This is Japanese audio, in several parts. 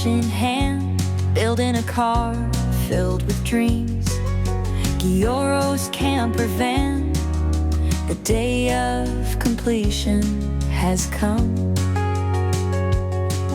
in hand, building a car filled with dreams. Gioro's camper van, the day of completion has come.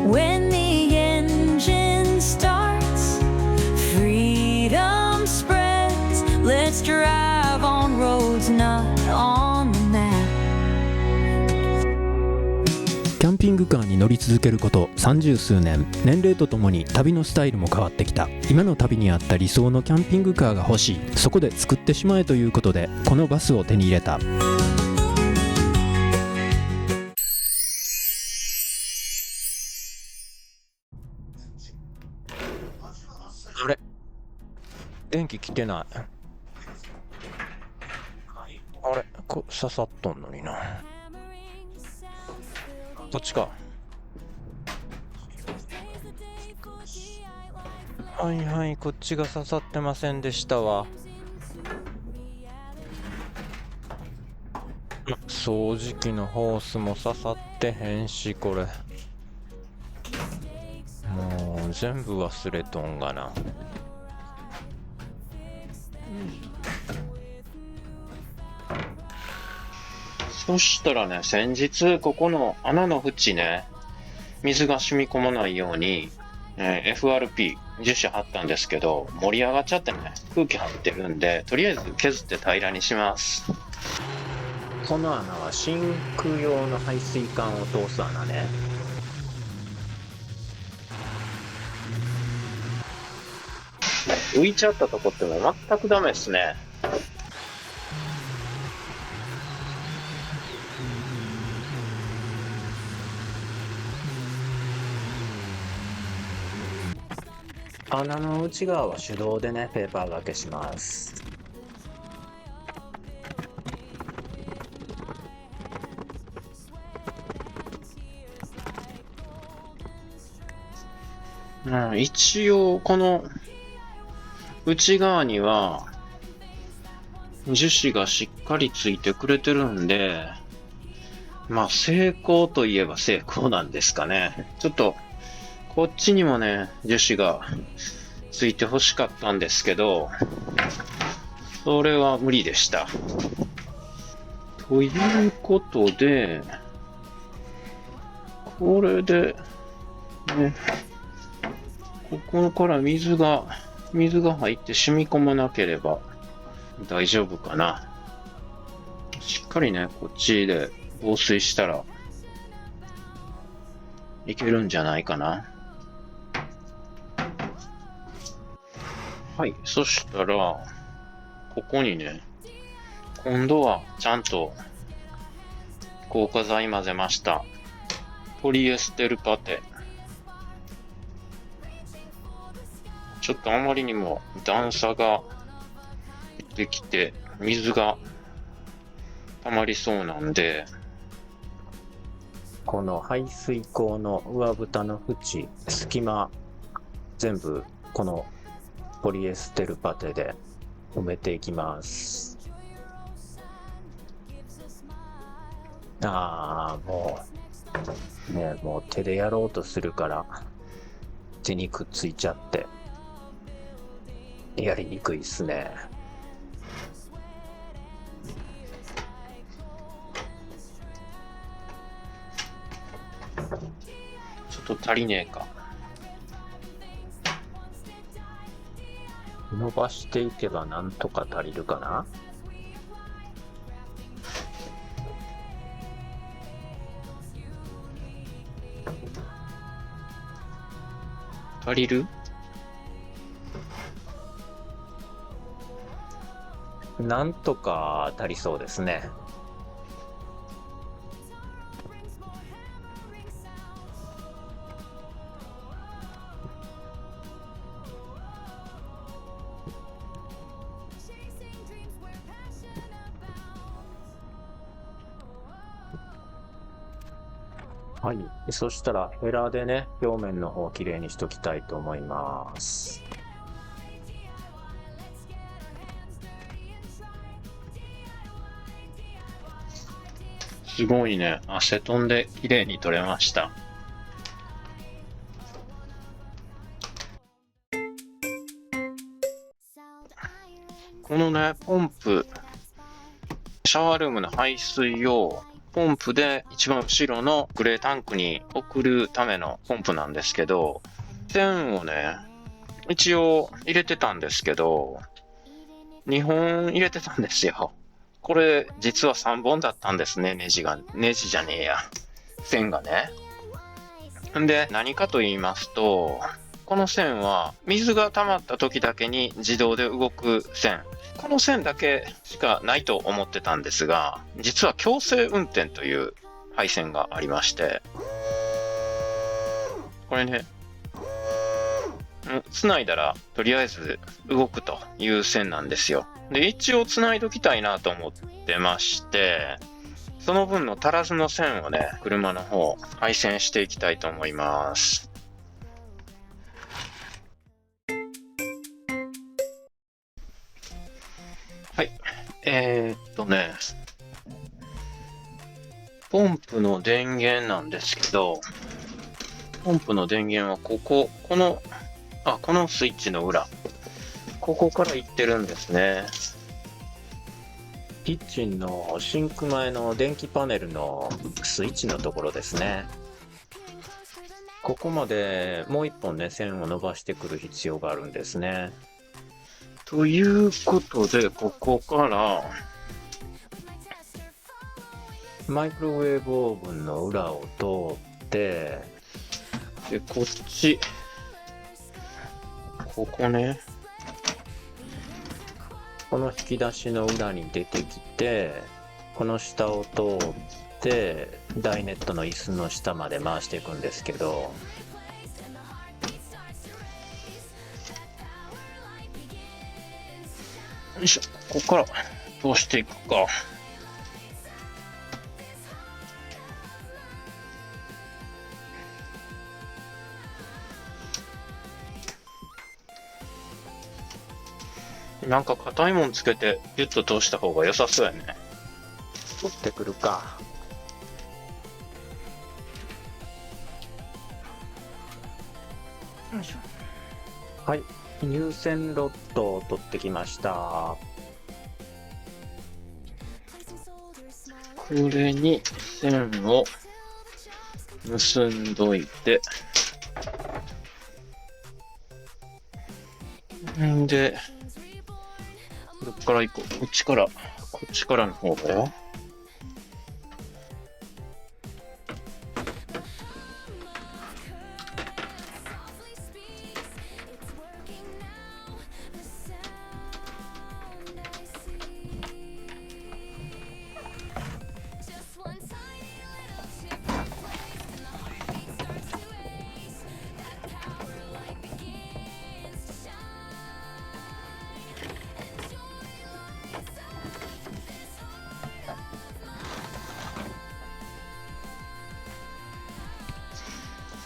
When the engine starts, freedom spreads. Let's drive on roads not on the map. キャンピングカーに乗り続けること30数年、年齢とともに旅のスタイルも変わってきた。今の旅に合った理想のキャンピングカーが欲しい。そこで作ってしまえということでこのバスを手に入れた。あれ、電気来てない。あれ、刺さっとんのにな。こっちか。はいはい、こっちが刺さってませんでしたわ。掃除機のホースも刺さってへんし、これもう全部忘れとんがな。そしたらね、先日ここの穴の縁ね、水が染み込まないように、FRP 樹脂貼ったんですけど、盛り上がっちゃってね、空気入ってるんで、とりあえず削って平らにします。この穴は真空用の排水管を通す穴ね。浮いちゃったとこっても全くダメですね。穴の内側は手動でね、ペーパーがけします。一応この内側には樹脂がしっかりついてくれてるんで、まあ成功といえば成功なんですかね。ちょっとこっちにもね、樹脂がついて欲しかったんですけど、それは無理でした。ということで、これで、ね、ここから水が入って染み込まなければ大丈夫かな。しっかりね、こっちで防水したらいけるんじゃないかな。はい、そしたら、ここにね、今度はちゃんと硬化剤混ぜました。ポリエステルパテ。ちょっとあまりにも段差ができて、水が溜まりそうなんで、この排水口の上蓋の縁、隙間、全部このポリエステルパテで埋めていきます。もう手でやろうとするから手にくっついちゃってやりにくいっすね。ちょっと足りねえか。伸ばしていけばなんとか足りるかな。足りる？なんとか足りそうですね。はい、そしたらヘラでね、表面の方をきれいにしときたいと思います。すごいね、アセトンできれいに取れました。このね、ポンプ、シャワールームの排水をポンプで一番後ろのグレータンクに送るためのポンプなんですけど、線をね、一応入れてたんですけど、2本入れてたんですよ。これ実は3本だったんですね、ネジじゃねえや。線がね。んで、何かと言いますと、この線は水が溜まった時だけに自動で動く線。この線だけしかないと思ってたんですが、実は強制運転という配線がありまして、これね、繋いだらとりあえず動くという線なんですよ。で、一応繋いどきたいなと思ってまして、その分の足らずの線をね、車の方配線していきたいと思います。はい。ポンプの電源なんですけど、ポンプの電源はこのスイッチの裏。ここから行ってるんですね。キッチンのシンク前の電気パネルのスイッチのところですね。ここまでもう一本ね、線を伸ばしてくる必要があるんですね。ということで、ここからマイクロウェーブオーブンの裏を通って、で、ここね、この引き出しの裏に出てきて、この下を通ってダイネットの椅子の下まで回していくんですけど、よいしょ、ここから通していくか。なんか硬いもんつけてギュッと通した方が良さそうやね。取ってくるか。よいしょ。はい、入線ロッドを取ってきました。これに線を結んどいて、んで、どっから行こう。こっちからの方だよ。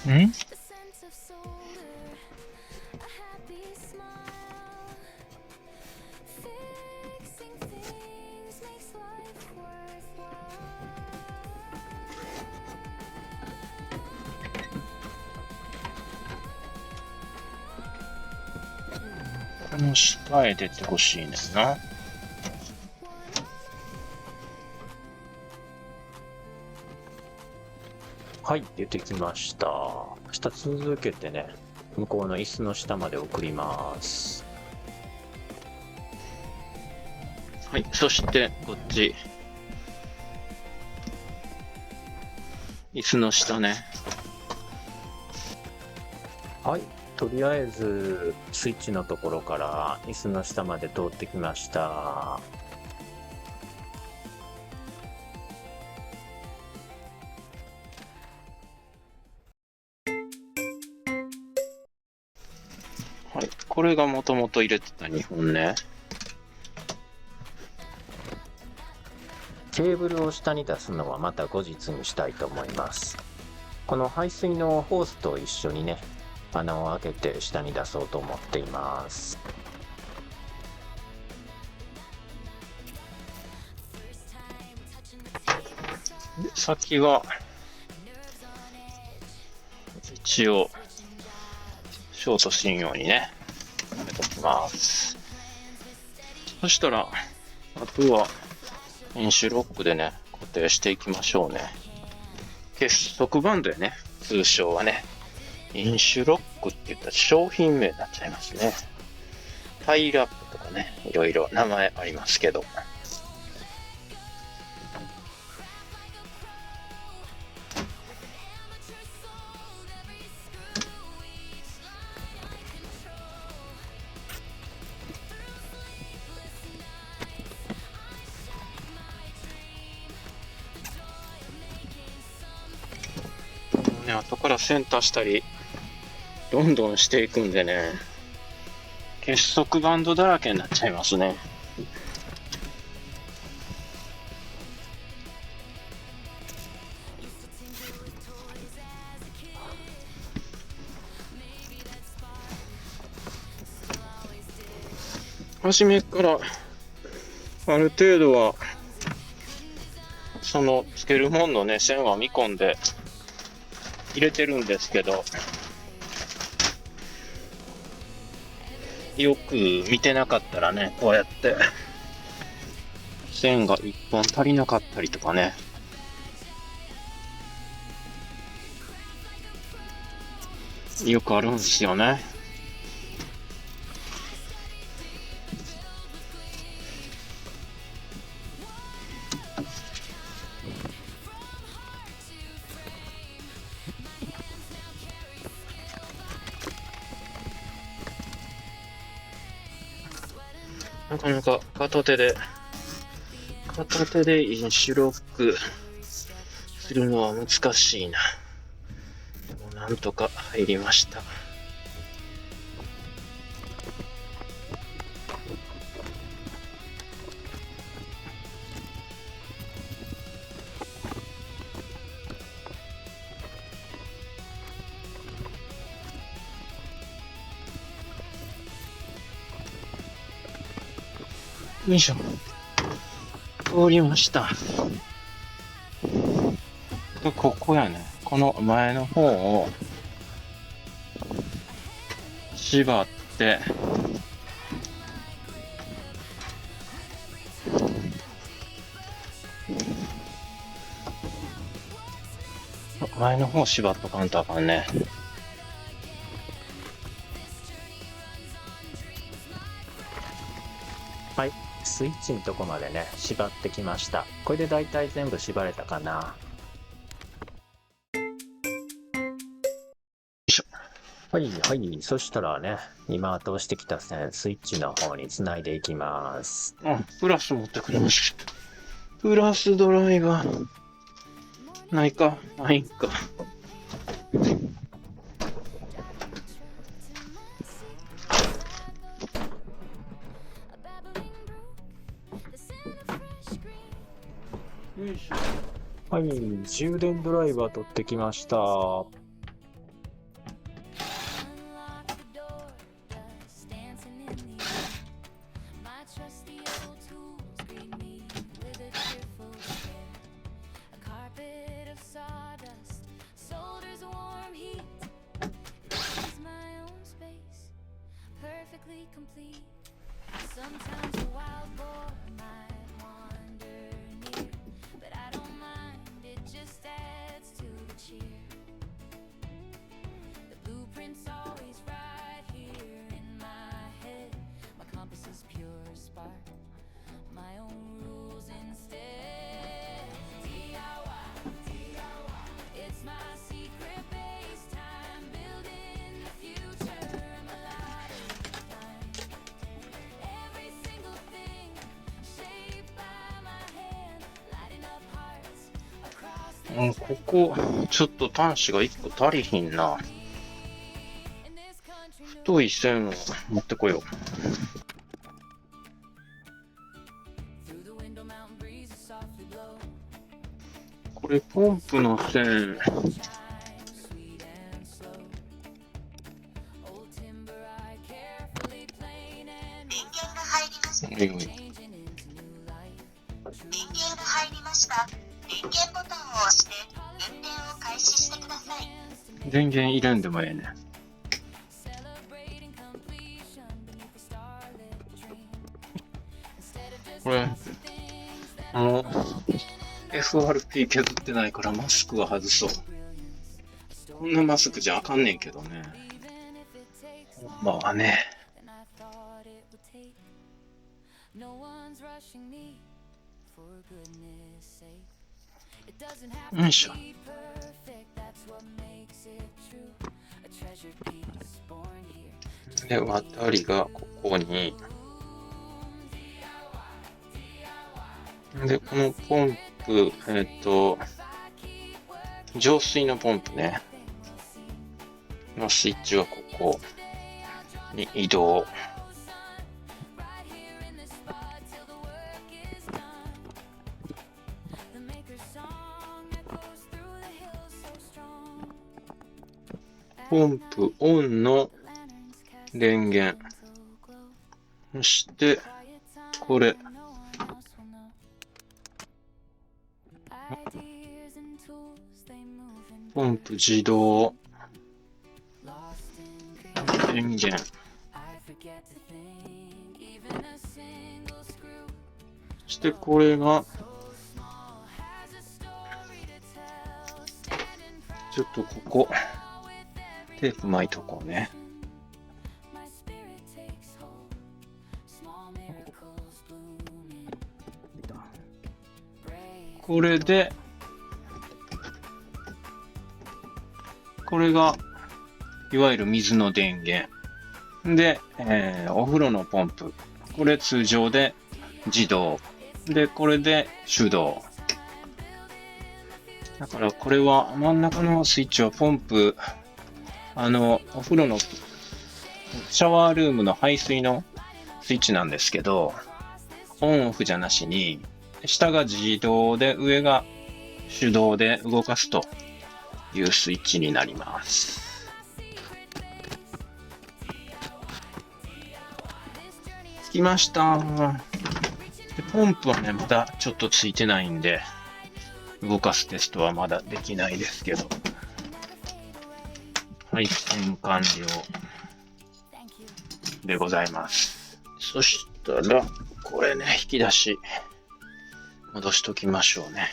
ん？この下へ出てほしいねんな。はい、出てきました。下続けてね、向こうの椅子の下まで送ります。はい、そしてこっち。椅子の下ね。はい、とりあえずスイッチのところから椅子の下まで通ってきました。はい、これがもともと入れてた2本ね。ケーブルを下に出すのはまた後日にしたいと思います。この排水のホースと一緒にね、穴を開けて下に出そうと思っています。で、先は一応ショートしんようにね、はめときます。そしたら、あとは、インシュロックでね、固定していきましょうね。結束バンドやね、通称はね。インシュロックって言ったら商品名になっちゃいますね。タイラップとかね、いろいろ名前ありますけど。ね、後から線足したり、どんどんしていくんでね、結束バンドだらけになっちゃいますね。初めからある程度はそのつけるもんのね線は見込んで入れてるんですけど、よく見てなかったらね、こうやって線が1本足りなかったりとかね、よくあるんですよね。なかなか片手でインシュロックするのは難しいな。でもなんとか入りました。よいしょ。通りました。で、ここやね。この前の方を縛って、前の方縛っとかんとあかんね。はい、スイッチのとこまでね縛ってきました。これでだいたい全部縛れたかな。はいはい、そしたらね、今通してきた線、スイッチの方につないでいきます。あ、プラス持ってくれました。プラスドライバー。ないかないんか。よいしょ。はい、充電ドライバー取ってきました。ここ、ちょっと端子が1個足りひんな。太い線を持ってこよう。これ、ポンプの線。電源が入りました。電源ボタンを押して運転を開始してください。電源入れんでもええね。これ、FRP 削ってないからマスクは外そう。こんなマスクじゃあかんねんけどね。まあね。よいしょ。で、渡りがここに。で、このポンプ、浄水のポンプね。のスイッチはここに移動。ポンプオンの電源。そして、これ。ポンプ自動。電源。そしてこれが、ちょっとここ、テープ巻いとこうね。これで、これが、いわゆる水の電源。で、お風呂のポンプ。これ通常で自動。で、これで手動。だからこれは真ん中のスイッチはポンプ、お風呂のシャワールームの排水のスイッチなんですけど、オンオフじゃなしに、下が自動で上が手動で動かすというスイッチになります。つきました。でポンプはね、まだちょっとついてないんで、動かすテストはまだできないですけど。配線完了でございます。そしたら、これね、引き出し、戻しときましょうね。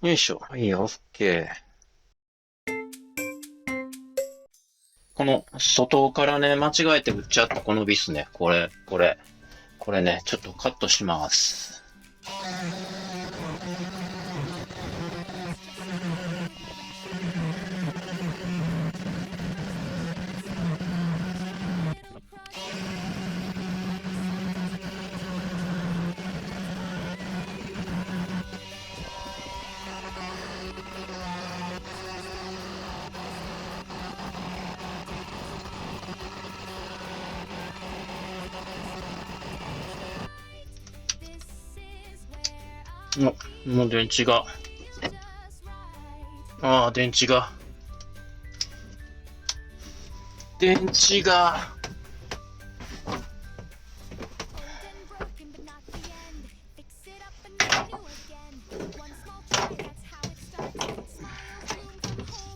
よいしょ。はい、OK。この外からね、間違えて売っちゃったこのビスね。これね、ちょっとカットします。もう電池が。電池が。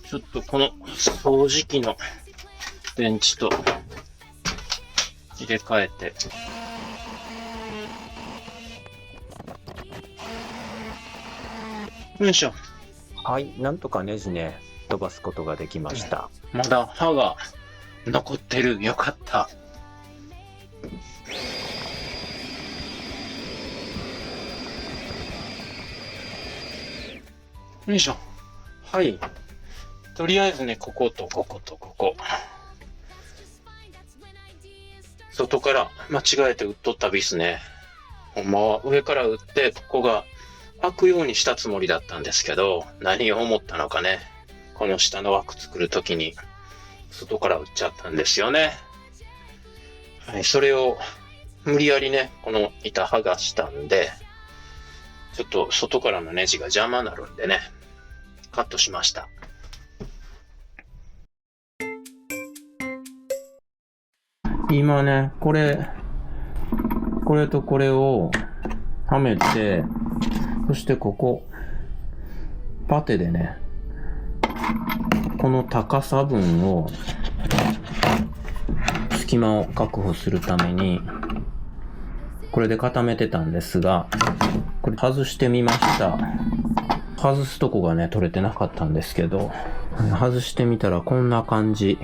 ちょっとこの掃除機の電池と入れ替えて。よいしょ。はい、なんとかネジね、飛ばすことができました。まだ刃が残ってる。よかった。よいしょ。はい。とりあえずね、こことこことここ。外から間違えて打っとったビスね。ほんまは上から打って、ここが開くようにしたつもりだったんですけど、何を思ったのかね。この下の枠作るときに、外から打っちゃったんですよね。はい、それを無理やりね、この板剥がしたんで、ちょっと外からのネジが邪魔になるんでね、カットしました。今ね、これとこれをはめて、そしてここ、パテでね、この高さ分を、隙間を確保するために、これで固めてたんですが、これ外してみました。外すとこがね、取れてなかったんですけど、外してみたらこんな感じ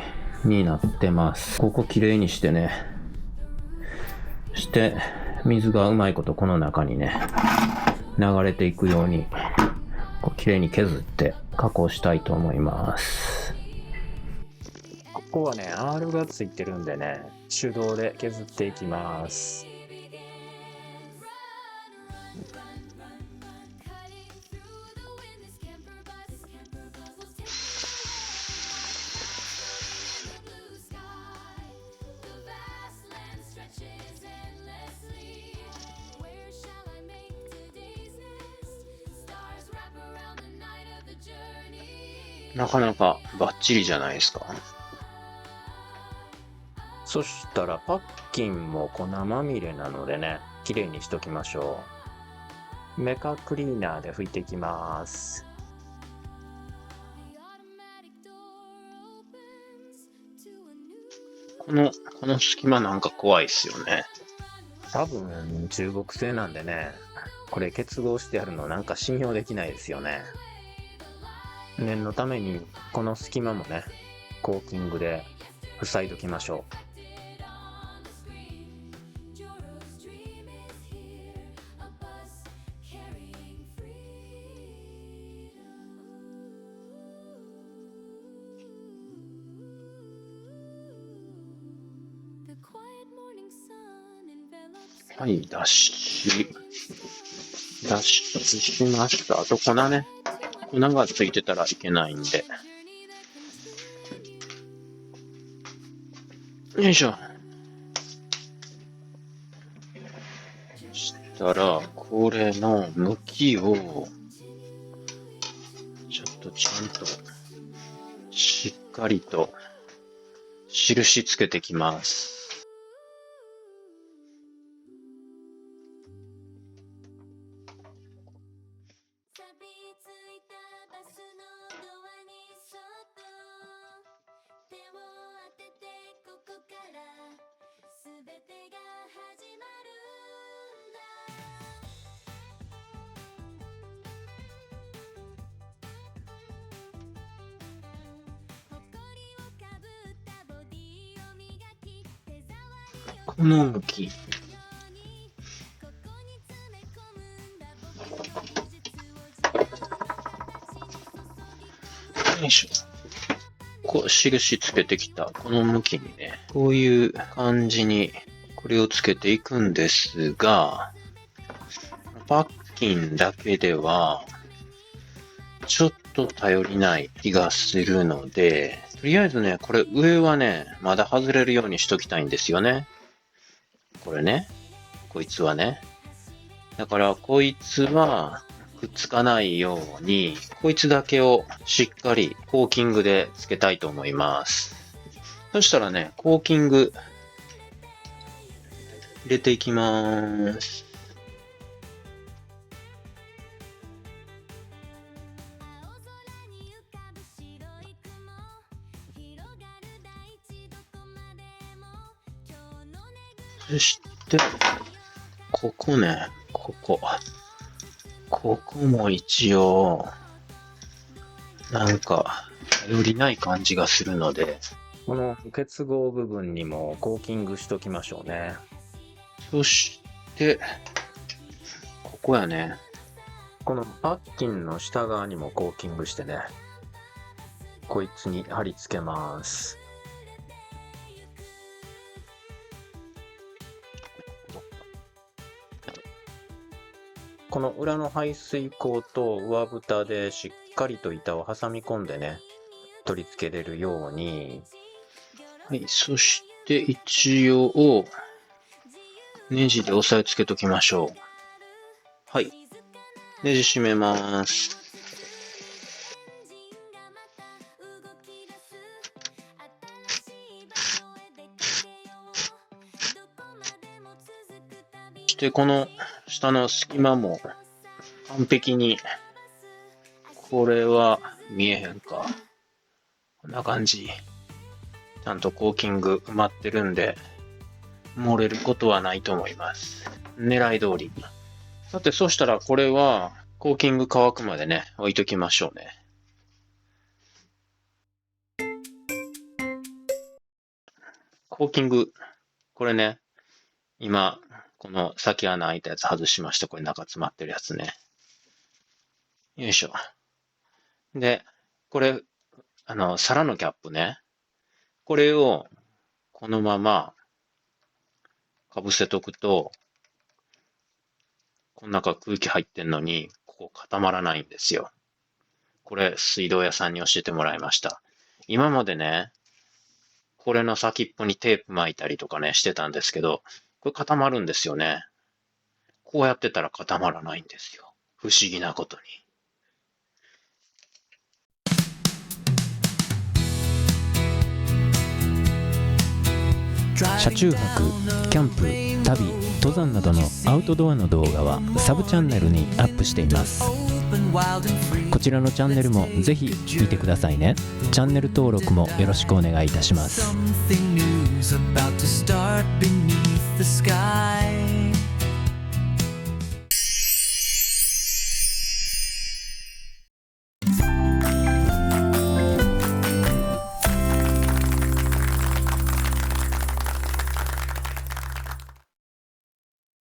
になってます。ここきれいにしてね、水がうまいことこの中にね、流れていくように、きれいに削って加工したいと思います。ここはね、R がついてるんでね、手動で削っていきます。なかなかバッチリじゃないですか。そしたらパッキンも粉まみれなのでね、きれいにしときましょう。メカクリーナーで拭いていきます。この隙間なんか怖いですよね。多分中国製なんでね、これ結合してあるのなんか信用できないですよね。念のためにこの隙間もね、コーキングで塞いどきましょう。はい、脱出しました。あと粉ね。粉がついてたらいけないんで。よいしょ。そしたら、これの向きを、ちょっとちゃんと、しっかりと、印つけてきます。この向き。よいしょ。こう、印つけてきた、この向きにね、こういう感じに、これをつけていくんですが、パッキンだけでは、ちょっと頼りない気がするので、とりあえずね、これ上はね、まだ外れるようにしときたいんですよね。これね。こいつはね。だから、こいつはくっつかないように、こいつだけをしっかりコーキングでつけたいと思います。そしたらね、コーキング入れていきます。そして、ここね、ここも一応、なんか、頼りない感じがするので、この結合部分にもコーキングしときましょうね。そして、ここやね。このパッキンの下側にもコーキングしてね、こいつに貼り付けます。この裏の排水口と上蓋でしっかりと板を挟み込んでね、取り付けれるように。はい、そして一応、ネジで押さえつけときましょう。はい。ネジ締めます。そしてこの下の隙間も完璧に、これは見えへんか。こんな感じ。ちゃんとコーキング埋まってるんで、漏れることはないと思います。狙い通り。さて、そしたらこれは、コーキング乾くまでね、置いときましょうね。コーキング、これね、今、この先穴開いたやつ外しました。これ中詰まってるやつね。よいしょ。で、これ、皿のキャップね。これを、このまま、かぶせとくと、この中空気入ってんのに、ここ固まらないんですよ。これ、水道屋さんに教えてもらいました。今までね、これの先っぽにテープ巻いたりとかね、してたんですけど、これ固まるんですよね。こうやってたら固まらないんですよ。不思議なことに。車中泊、キャンプ、旅、登山などのアウトドアの動画はサブチャンネルにアップしています。こちらのチャンネルもぜひ見てくださいね。チャンネル登録もよろしくお願いいたします。 Something new's about to start beneath the sky.